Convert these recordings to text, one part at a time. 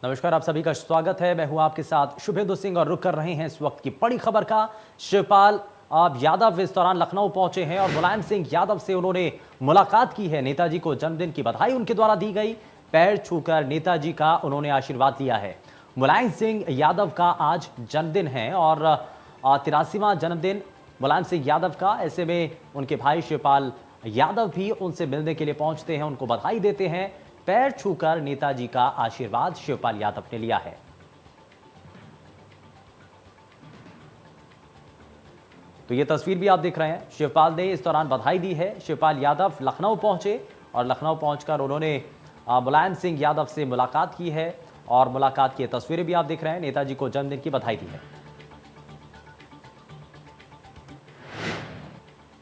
नमस्कार, आप सभी का स्वागत है। मैं हूं आपके साथ शुभेंदु सिंह और रुक कर रहे हैं इस वक्त की बड़ी खबर का। शिवपाल यादव इस दौरान लखनऊ पहुंचे हैं और मुलायम सिंह यादव से उन्होंने मुलाकात की है। नेताजी को जन्मदिन की बधाई उनके द्वारा दी गई। पैर छूकर नेताजी का उन्होंने आशीर्वाद लिया है। मुलायम सिंह यादव का आज जन्मदिन है और 83वां जन्मदिन मुलायम सिंह यादव का। ऐसे में उनके भाई शिवपाल यादव भी उनसे मिलने के लिए पहुंचते हैं, उनको बधाई देते हैं। पैर छूकर नेताजी का आशीर्वाद शिवपाल यादव ने लिया है। तो ये तस्वीर भी आप देख रहे हैं, शिवपाल ने इस दौरान बधाई दी है। शिवपाल यादव लखनऊ पहुंचे और लखनऊ पहुंचकर उन्होंने मुलायम सिंह यादव से मुलाकात की है और मुलाकात की तस्वीरें भी आप देख रहे हैं। नेताजी को जन्मदिन की बधाई दी है।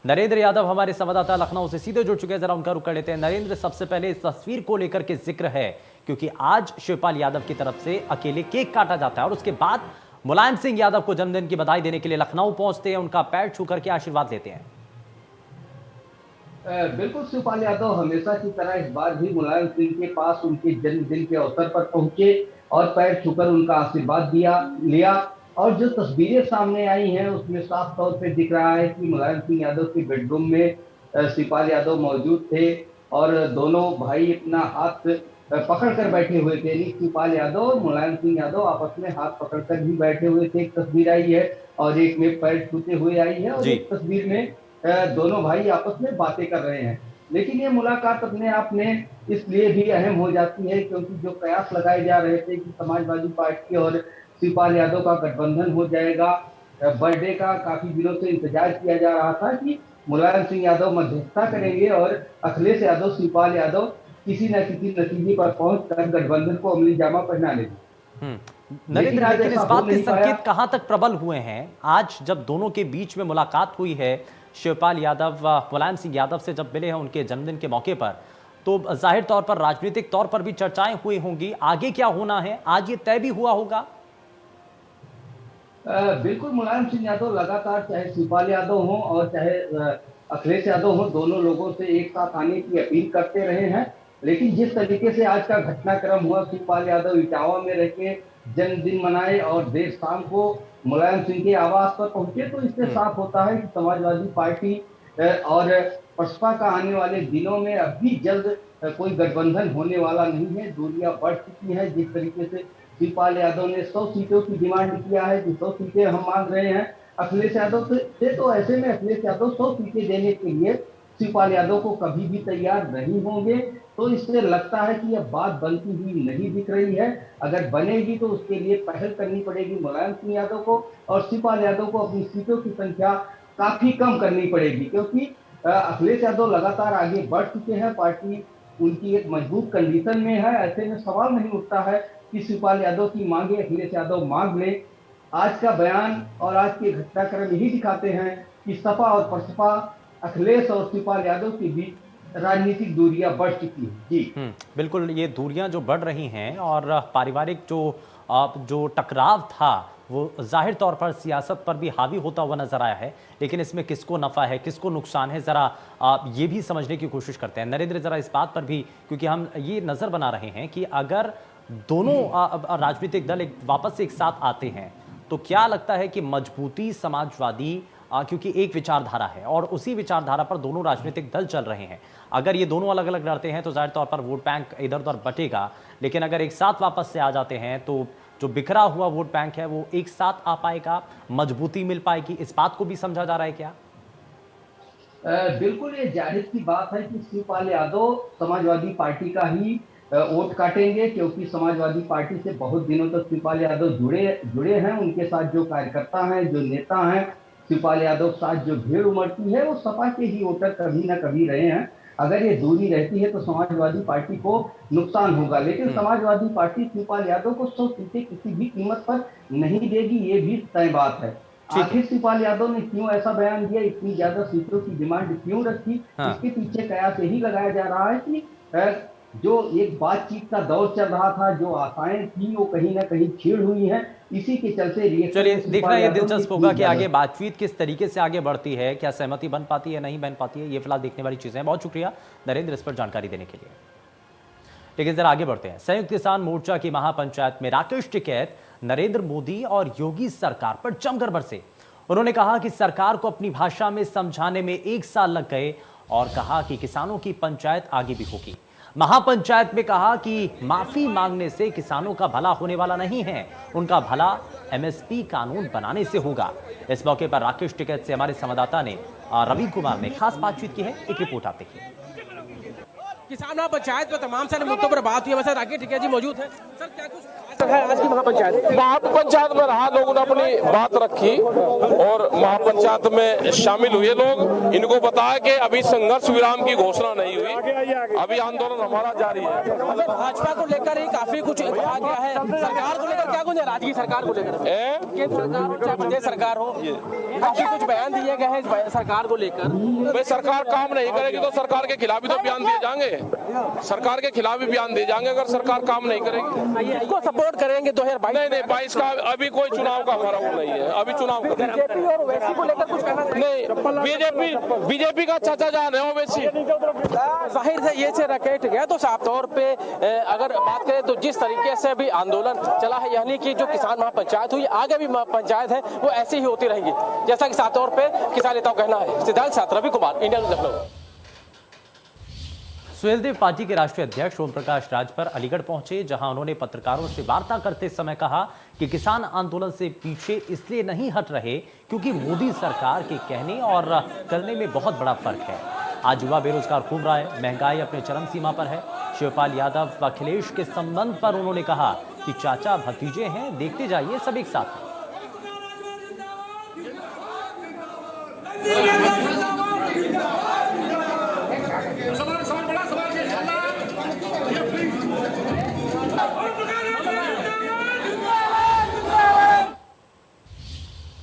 नरेंद्र यादव हमारे संवाददाता लखनऊ से सीधे जुड़ चुके हैं, जरा उनका रुख कर लेते हैं। नरेंद्र, सबसे पहले इस तस्वीर को लेकर के जिक्र है क्योंकि आज शिवपाल यादव की तरफ से अकेले केक काटा जाता है और उसके बाद मुलायम सिंह यादव को जन्मदिन की बधाई देने के लिए लखनऊ पहुंचते हैं, उनका पैर छू करके आशीर्वाद लेते हैं। बिल्कुल, शिवपाल यादव हमेशा की तरह इस बार भी मुलायम सिंह के पास उनके जन्मदिन के अवसर पर पहुंचे और पैर छूकर उनका आशीर्वाद लिया। और जो तस्वीरें सामने आई हैं उसमें साफ तौर पे दिख रहा है कि मुलायम सिंह यादव के बेडरूम में शिवपाल यादव मौजूद थे और दोनों भाई अपना हाथ पकड़ कर बैठे हुए थे। शिवपाल यादव और मुलायम सिंह यादव आपस में हाथ पकड़कर भी बैठे हुए थे। एक तस्वीर आई है और एक में पैर छूते हुए आई है और एक तस्वीर में दोनों भाई आपस में बातें कर रहे हैं। लेकिन ये मुलाकात अपने आप में इसलिए भी अहम हो जाती है क्योंकि जो कयास लगाए जा रहे थे कि समाजवादी पार्टी और शिवपाल यादव का गठबंधन हो जाएगा, बर्थडे का काफी दिनों से इंतजार किया जा रहा था कि मुलायम सिंह यादव मध्यस्थता करेंगे और अखिलेश यादव शिवपाल यादव किसी न किसी नतीजे पर पहुंचकर गठबंधन को अमली जामा पहना लेंगे। नरेंद्र, लेकिन इस बात के संकेत कहां तक प्रबल हुए हैं? आज जब दोनों के बीच में मुलाकात हुई है, शिवपाल यादव मुलायम सिंह यादव से जब मिले हैं उनके जन्मदिन के मौके पर, तो जाहिर तौर पर राजनीतिक तौर पर भी चर्चाएं हुई होंगी। आगे क्या होना है, आज ये तय भी हुआ होगा? बिल्कुल, मुलायम सिंह यादव लगातार चाहे शिवपाल यादव हो और चाहे अखिलेश यादव हो, दोनों लोगों से एक साथ आने की अपील करते रहे हैं। लेकिन जिस तरीके से आज का घटनाक्रम हुआ, शिवपाल यादव इटावा में रह के जन्मदिन मनाए और देर शाम को मुलायम सिंह के आवास पर पहुंचे, तो इससे साफ होता है कि समाजवादी पार्टी और बसपा का आने वाले दिनों में अभी जल्द कोई गठबंधन होने वाला नहीं है। दूरियां बढ़ चुकी है। जिस तरीके से शिवपाल यादव ने 100 सीटों की डिमांड किया है कि 100 सीटें हम मांग रहे हैं अखिलेश यादव से, तो ऐसे में अखिलेश यादव 100 सीटें देने के लिए शिवपाल यादव को कभी भी तैयार नहीं होंगे। तो इससे लगता है कि यह बात बनती हुई नहीं दिख रही है। अगर बनेगी तो उसके लिए पहल करनी पड़ेगी मुलायम सिंह यादव को और शिवपाल यादव को अपनी सीटों की संख्या काफी कम करनी पड़ेगी क्योंकि अखिलेश यादव लगातार आगे बढ़ चुके हैं। पार्टी उनकी एक मजबूत कंडीशन में है। ऐसे में सवाल नहीं उठता है कि शिवपाल यादव की मांगे अखिलेश यादव मांग ले। आज का बयान और आज के घटनाक्रम यही दिखाते हैं कि सपा और बसपा, अखिलेश और शिवपाल यादव के बीच राजनीतिक दूरियां बढ़ चुकी हैं। जी बिल्कुल, ये दूरियां जो बढ़ रही हैं और पारिवारिक जो टकराव था वो जाहिर तौर पर सियासत पर भी हावी होता हुआ नजर आया है। लेकिन इसमें किसको नफा है, किसको नुकसान है, जरा ये भी समझने की कोशिश करते हैं। नरेंद्र, जरा इस बात पर भी, क्योंकि हम ये नजर बना रहे हैं कि अगर दोनों राजनीतिक दल वापस से एक साथ आते हैं तो क्या लगता है कि मजबूती समाजवादी, क्योंकि एक विचारधारा है और उसी विचारधारा पर दोनों राजनीतिक दल चल रहे हैं, अगर ये दोनों अलग अलग लड़ते हैं तो जाहिर तौर पर वोट बैंक इधर उधर बटेगा। लेकिन अगर एक साथ वापस से आ जाते हैं तो जो बिखरा हुआ वोट बैंक है वो एक साथ आ पाएगा, मजबूती मिल पाएगी। इस बात को भी समझा जा रहा है क्या? बिल्कुल, ये जाहिर की बात है कि शिवपाल यादव समाजवादी पार्टी का ही वोट काटेंगे क्योंकि समाजवादी पार्टी से बहुत दिनों तक शिवपाल यादव जुड़े हैं। उनके साथ जो कार्यकर्ता हैं, जो नेता हैं, शिवपाल यादव के साथ जो भीड़ उमड़ती है वो सपा के ही वोटर कभी ना कभी रहे हैं। अगर ये दूरी रहती है तो समाजवादी पार्टी को नुकसान होगा। लेकिन समाजवादी पार्टी शिवपाल यादव को 100 सीटें किसी भी कीमत पर नहीं देगी, ये भी तय बात है। आखिर शिवपाल यादव ने क्यों ऐसा बयान दिया, इतनी ज्यादा सीटों की डिमांड क्यों रखी, इसके पीछे कयास यही लगाया जा रहा है कि जो एक बातचीत का दौर चल रहा था, जो आशाएं थी वो कहीं ना कहीं छीड़ हुई हैं। इसी के चलते चलिए, देखना ये दिलचस्प होगा कि आगे बातचीत किस तरीके से आगे बढ़ती है, क्या सहमति बन पाती है, नहीं बन पाती है, ये फिलहाल देखने वाली चीजें हैं। बहुत शुक्रिया नरेंद्र इस पर जानकारी देने के लिए। लेकिन जरा आगे बढ़ते हैं। संयुक्त किसान मोर्चा की महापंचायत में राकेश टिकैत नरेंद्र मोदी और योगी सरकार पर जमकर बरसे। उन्होंने कहा कि सरकार को अपनी भाषा में समझाने में 1 साल लग गए और कहा कि किसानों की पंचायत आगे भी होगी। महापंचायत में कहा कि माफी मांगने से किसानों का भला होने वाला नहीं है, उनका भला एमएसपी कानून बनाने से होगा। इस मौके पर राकेश टिकैत से हमारे संवाददाता ने रवि कुमार ने खास बातचीत की है। एक रिपोर्ट आप देखिए। किसान महापंचायत पर तमाम सारे मुद्दों पर बात हुई है। वैसे राकेश टिकैत जी मौजूद है। सर, क्या कुछ खास है आज की महापंचायत में रहा, लोगों ने अपनी बात रखी और महापंचायत में शामिल हुए लोग। इनको बताया कि अभी संघर्ष विराम की घोषणा नहीं हुई, अभी आंदोलन हमारा जारी है। भाजपा को लेकर ही काफी कुछ कहा गया है। सरकार को लेकर क्या कुछ नाराजगी? सरकार को लेकर केंद्र सरकार हो चाहे प्रदेश सरकार हो, काफी कुछ बयान दिए गए हैं सरकार को लेकर। भाई सरकार काम नहीं करेगी तो सरकार के खिलाफ भी तो बयान दिए जाएंगे, सरकार के खिलाफ भी बयान दिए जाएंगे अगर सरकार काम नहीं करेगी। इसको सपोर्ट करेंगे 2022? नहीं, 22 का अभी कोई चुनाव का हमारा वो नहीं है। अभी चुनाव बीजेपी और ओवैसी को लेकर कुछ कहना नहीं, बीजेपी का चाचा जान है ओवैसी। जाहिर है ये से राकेश टिकैत तो साफ तौर पे अगर बात करें तो जिस तरीके से भी आंदोलन चला है, यानी कि जो किसान महापंचायत हुई, आगे भी पंचायत है वो ऐसी ही होती रहेगी, जैसा कि साफ तौर पे किसान नेताओं का कहना है। सिद्धार्थ साथ Ravi Kumar, India news Lucknow. Suheldev party के राष्ट्रीय अध्यक्ष ओम प्रकाश राजभर अलीगढ़ पहुंचे, जहां उन्होंने पत्रकारों से वार्ता करते समय कहा कि किसान आंदोलन से पीछे इसलिए नहीं हट रहे क्योंकि मोदी सरकार के कहने और करने में बहुत बड़ा फर्क है। आज युवा बेरोजगार घूम रहा है, महंगाई अपने चरम सीमा पर है। शिवपाल यादव व अखिलेश के संबंध पर उन्होंने कहा कि चाचा भतीजे हैं, देखते जाइए सब एक साथ हैं।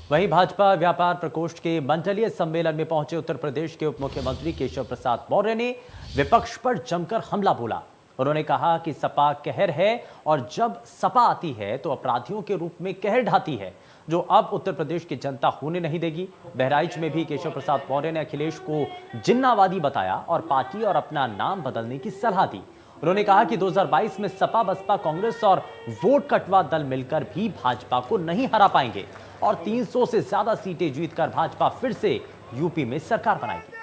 वहीं भाजपा व्यापार प्रकोष्ठ के मंडलीय सम्मेलन में पहुंचे उत्तर प्रदेश के उप मुख्यमंत्री केशव प्रसाद मौर्य ने विपक्ष पर जमकर हमला बोला। उन्होंने कहा कि सपा कहर है और जब सपा आती है तो अपराधियों के रूप में कहर ढाती है, जो अब उत्तर प्रदेश की जनता होने नहीं देगी। बहराइच में भी केशव प्रसाद मौर्य ने अखिलेश को जिन्नावादी बताया और पार्टी और अपना नाम बदलने की सलाह दी। उन्होंने कहा कि 2022 में सपा, बसपा, कांग्रेस और वोट कटवा दल मिलकर भी भाजपा को नहीं हरा पाएंगे और 300 से ज्यादा सीटें जीतकर भाजपा फिर से यूपी में सरकार बनाएगी।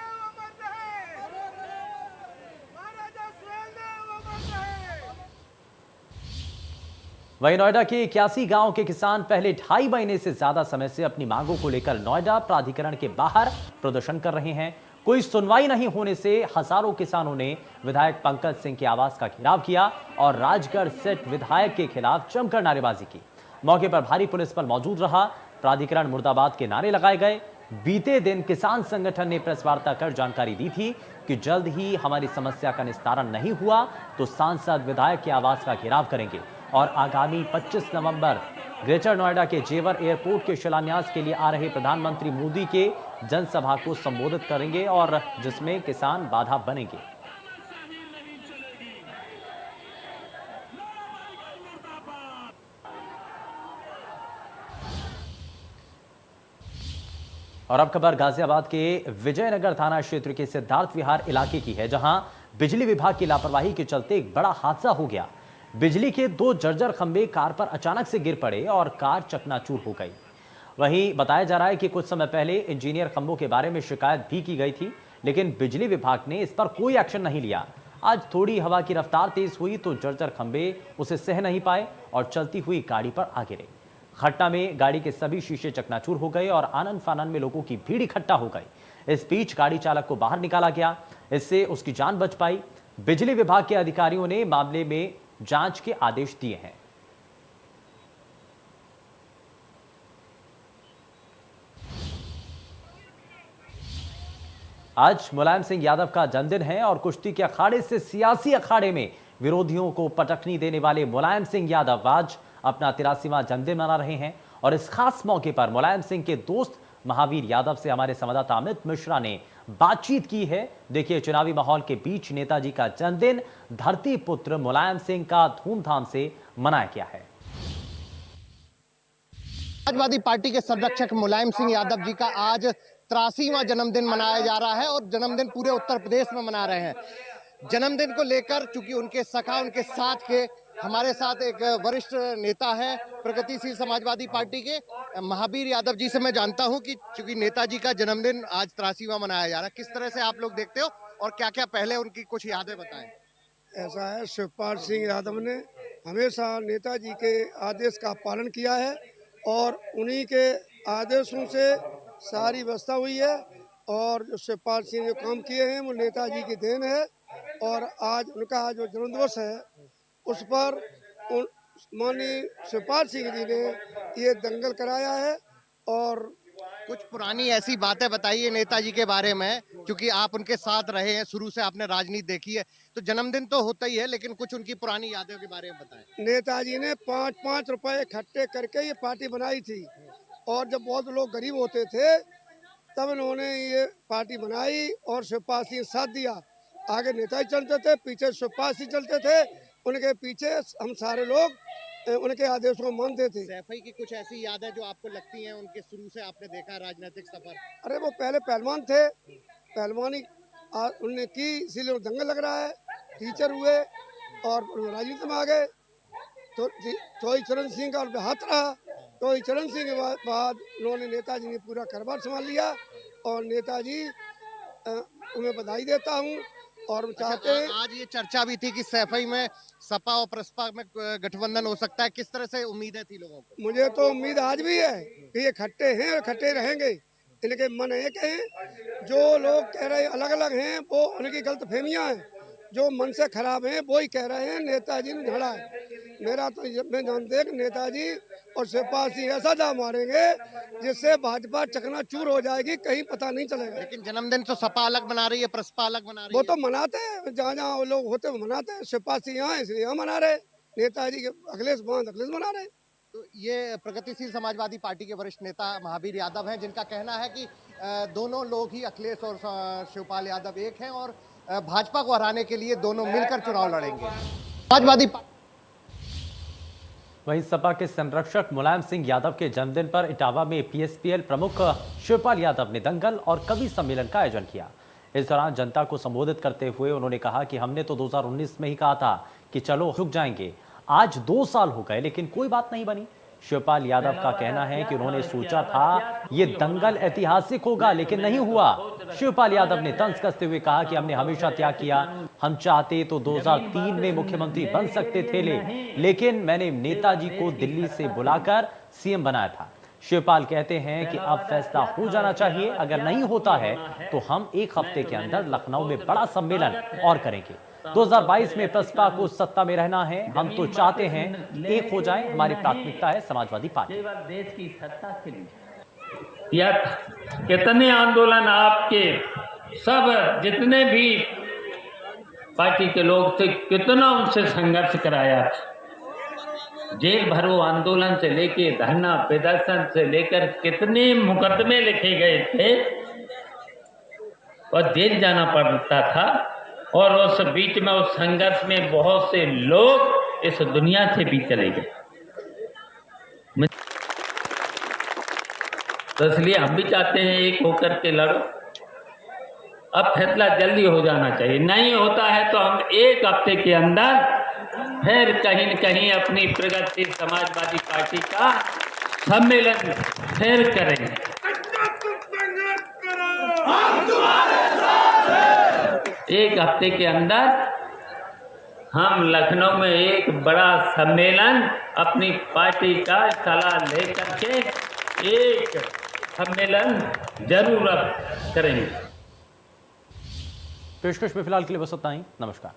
वहीं नोएडा के 81 गांव के किसान पहले 2.5 महीने से ज्यादा समय से अपनी मांगों को लेकर नोएडा प्राधिकरण के बाहर प्रदर्शन कर रहे हैं। कोई सुनवाई नहीं होने से हजारों किसानों ने विधायक पंकज सिंह के आवास का घेराव किया और राजगढ़ सेट विधायक के खिलाफ जमकर नारेबाजी की। मौके पर भारी पुलिस बल मौजूद रहा। प्राधिकरण मुर्दाबाद के नारे लगाए गए। बीते दिन किसान संगठन ने प्रेस वार्ता कर जानकारी दी थी कि जल्द ही हमारी समस्या का निस्तारण नहीं हुआ तो सांसद विधायक के आवास का घेराव करेंगे और आगामी 25 नवंबर ग्रेटर नोएडा के जेवर एयरपोर्ट के शिलान्यास के लिए आ रहे प्रधानमंत्री मोदी के जनसभा को संबोधित करेंगे और जिसमें किसान बाधा बनेंगे। और अब खबर गाजियाबाद के विजयनगर थाना क्षेत्र के सिद्धार्थ विहार इलाके की है, जहां बिजली विभाग की लापरवाही के चलते एक बड़ा हादसा हो गया। बिजली के 2 जर्जर खंभे कार पर अचानक से गिर पड़े और कार चकनाचूर हो गई। वहीं बताया जा रहा है कि कुछ समय पहले इंजीनियर खंभों के बारे में शिकायत भी की गई थी, लेकिन बिजली विभाग ने इस पर कोई एक्शन नहीं लिया। आज थोड़ी हवा की रफ्तार तेज हुई तो जर्जर खंभे उसे सह नहीं पाए और चलती हुई गाड़ी पर आ गिरे। घटना में गाड़ी के सभी शीशे चकनाचूर हो गए और आनन फानन में लोगों की भीड़ इकट्ठा हो गई। इस बीच गाड़ी चालक को बाहर निकाला गया, इससे उसकी जान बच पाई। बिजली विभाग के अधिकारियों ने मामले में जांच के आदेश दिए हैं। आज मुलायम सिंह यादव का जन्मदिन है और कुश्ती के अखाड़े से सियासी अखाड़े में विरोधियों को पटखनी देने वाले मुलायम सिंह यादव आज अपना 83वां जन्मदिन मना रहे हैं और इस खास मौके पर मुलायम सिंह के दोस्त महावीर यादव से हमारे संवाददाता अमित मिश्रा ने बातचीत की है। देखिए, चुनावी माहौल के बीच नेताजी का जन्मदिन धरती पुत्र मुलायम सिंह का धूमधाम से मनाया गया है। समाजवादी पार्टी के संरक्षक मुलायम सिंह यादव जी का आज 83वां जन्मदिन मनाया जा रहा है और जन्मदिन पूरे उत्तर प्रदेश में मना रहे हैं। जन्मदिन को लेकर, चूंकि उनके सखा, उनके साथ के हमारे साथ एक वरिष्ठ नेता है प्रगतिशील समाजवादी पार्टी के महावीर यादव जी से मैं जानता हूं कि चूंकि नेताजी का जन्मदिन आज 83वां मनाया जा रहा है, किस तरह से आप लोग देखते हो और क्या क्या पहले उनकी कुछ यादें बताएं। ऐसा है, शिवपाल सिंह यादव ने हमेशा नेताजी के आदेश का पालन किया है और उन्हीं के आदेशों से सारी व्यवस्था हुई है और जो शिवपाल सिंह जो काम किए हैं वो नेताजी की देन है। और आज उनका जो जन्मदिवस है उस पर माननीय शिवपाल सिंह जी ने ये दंगल कराया है। और कुछ पुरानी ऐसी बातें बताइए नेताजी के बारे में, क्योंकि आप उनके साथ रहे हैं, शुरू से आपने राजनीति देखी है, तो जन्मदिन तो होता ही है, लेकिन कुछ उनकी पुरानी यादों के बारे में बताएं। नेताजी ने 5-5 रुपए इकट्ठे करके ये पार्टी बनाई थी और जब बहुत लोग गरीब होते थे तब इन्होंने ये पार्टी बनाई और शिवपाल सिंह साथ दिया। आगे नेताजी चलते थे, पीछे शिवपाल सिंह चलते थे, उनके पीछे हम सारे लोग उनके आदेशों को मानते थे। सैफई की कुछ ऐसी यादें जो आपको लगती हैं उनके शुरू से आपने देखा राजनीतिक सफर? अरे वो पहले पहलवान थे, पहलवानी उनने की, इसीलिए दंगल लग रहा है, टीचर हुए और राजनीति में आ गए। तो चौधरी चरण सिंह का हाथ रहा, चौधरी चरण सिंह के बाद उन्होंने नेताजी ने पूरा कारोबार संभाल लिया और नेताजी उन्हें बधाई देता हूँ। और चाहते हैं, आज ये चर्चा भी थी कि सैफई में सपा और प्रसपा में गठबंधन हो सकता है, किस तरह से उम्मीदें थी लोगों को? मुझे तो उम्मीद आज भी है कि ये खट्टे हैं और खट्टे रहेंगे। इनके मन एक हैं, जो लोग कह रहे अलग अलग हैं वो उनकी गलतफहमियां हैं, जो मन से खराब हैं वो ही कह रहे हैं नेताजी ने झड़ा है। मेरा तो मैं जानते कि नेताजी और शिवपाल सिंह ऐसा जा मारेंगे जिससे भाजपा चकनाचूर हो जाएगी, कहीं पता नहीं चलेगा। लेकिन जन्मदिन तो सपा अलग बना रही है, प्रसपा अलग बना रही वो है। तो मनाते हैं, जहाँ जहाँ वो लोग होते हैं मनाते हैं। शिवपाल सिंह यहाँ इसलिए यहाँ मना रहे, नेताजी के अखिलेश मना रहे। तो ये प्रगतिशील समाजवादी पार्टी के वरिष्ठ नेता महावीर यादव हैं, जिनका कहना है कि दोनों लोग ही, अखिलेश और शिवपाल यादव एक हैं और भाजपा को हराने के लिए दोनों मिलकर चुनाव लड़ेंगे। समाजवादी वहीं सपा के संरक्षक मुलायम सिंह यादव के जन्मदिन पर इटावा में पीएसपीएल प्रमुख शिवपाल यादव ने दंगल और कवि सम्मेलन का आयोजन किया। इस दौरान जनता को संबोधित करते हुए उन्होंने कहा कि हमने तो 2019 में ही कहा था कि चलो झुक जाएंगे, आज 2 साल हो गए लेकिन कोई बात नहीं बनी। शिवपाल यादव का कहना है कि उन्होंने सोचा था ये दंगल ऐतिहासिक होगा लेकिन नहीं हुआ। शिवपाल यादव ने तंज कसते हुए कहा कि हमने हमेशा त्याग किया, हम चाहते तो 2003 में मुख्यमंत्री बन सकते थे, लेकिन मैंने नेताजी को दिल्ली से बुलाकर सीएम बनाया था। शिवपाल कहते हैं कि अब फैसला हो जाना चाहिए, अगर नहीं होता है तो हम 1 हफ्ते के अंदर लखनऊ में बड़ा सम्मेलन और करेंगे। 2022 में प्रसपा को सत्ता में रहना है, हम तो चाहते हैं एक हो जाए, हमारी प्राथमिकता है समाजवादी पार्टी। देश की सत्ता के लिए या कितने आंदोलन आपके सब जितने भी पार्टी के लोग थे, कितना उनसे संघर्ष कराया था। जेल भरो आंदोलन से लेके धरना प्रदर्शन से लेकर कितने मुकदमे लिखे गए थे और जेल जाना पड़ता था। और उस बीच में, उस संघर्ष में बहुत से लोग इस दुनिया से भी चले गए। तो इसलिए हम भी चाहते हैं एक होकर के लड़ो। अब फैसला जल्दी हो जाना चाहिए, नहीं होता है तो हम 1 हफ्ते के अंदर फिर कहीं न कहीं अपनी प्रगतिशील समाजवादी पार्टी का सम्मेलन फिर करेंगे। 1 हफ्ते के अंदर हम लखनऊ में एक बड़ा सम्मेलन अपनी पार्टी का सलाह लेकर के एक सम्मेलन जरूर करेंगे। पेशकश में फिलहाल के लिए बस इतना ही। नमस्कार।